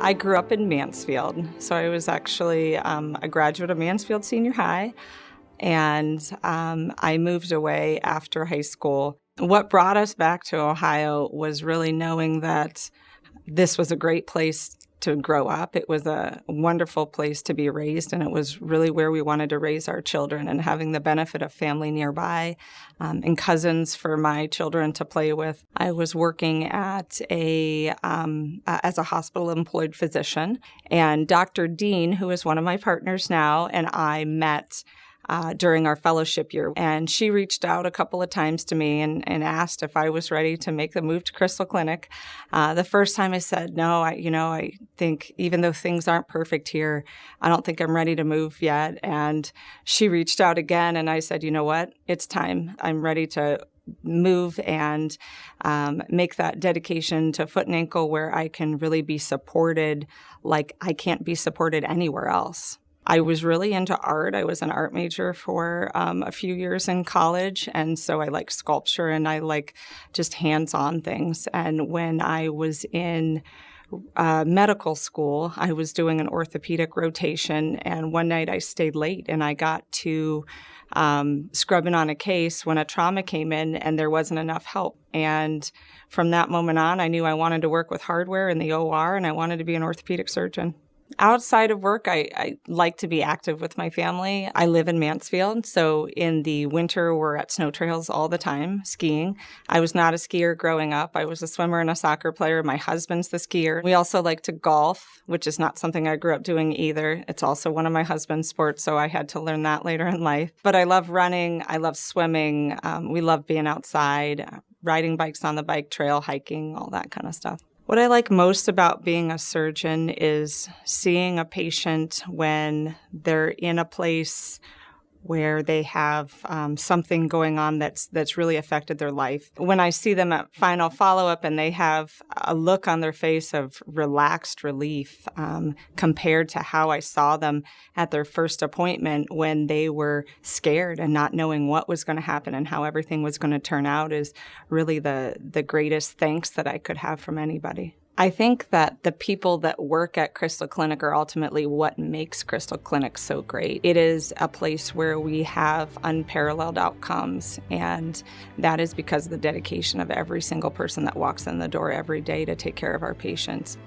I grew up in Mansfield, so I was actually a graduate of Mansfield Senior High, and I moved away after high school. What brought us back to Ohio was really knowing that this was a great place to grow up. It was a wonderful place to be raised, and it was really where we wanted to raise our children, and having the benefit of family nearby and cousins for my children to play with. I was working at as a hospital-employed physician, and Dr. Dean, who is one of my partners now, and I met during our fellowship year. And she reached out a couple of times to me and asked if I was ready to make the move to Crystal Clinic. The first time I said, no, I think even though things aren't perfect here, I don't think I'm ready to move yet. And she reached out again and I said, you know what, it's time. I'm ready to move and make that dedication to foot and ankle where I can really be supported like I can't be supported anywhere else. I was really into art. I was an art major for a few years in college, and so I like sculpture and I like just hands-on things. And when I was in medical school, I was doing an orthopedic rotation, and one night I stayed late and I got to scrubbing on a case when a trauma came in and there wasn't enough help. And from that moment on, I knew I wanted to work with hardware in the OR and I wanted to be an orthopedic surgeon. Outside of work, I like to be active with my family. I live in Mansfield, so in the winter, we're at snow trails all the time, skiing. I was not a skier growing up. I was a swimmer and a soccer player. My husband's the skier. We also like to golf, which is not something I grew up doing either. It's also one of my husband's sports, so I had to learn that later in life. But I love running. I love swimming. We love being outside, riding bikes on the bike trail, hiking, all that kind of stuff. What I like most about being a surgeon is seeing a patient when they're in a place where they have something going on that's really affected their life. When I see them at final follow-up and they have a look on their face of relaxed relief compared to how I saw them at their first appointment when they were scared and not knowing what was going to happen and how everything was going to turn out, is really the greatest thanks that I could have from anybody. I think that the people that work at Crystal Clinic are ultimately what makes Crystal Clinic so great. It is a place where we have unparalleled outcomes, and that is because of the dedication of every single person that walks in the door every day to take care of our patients.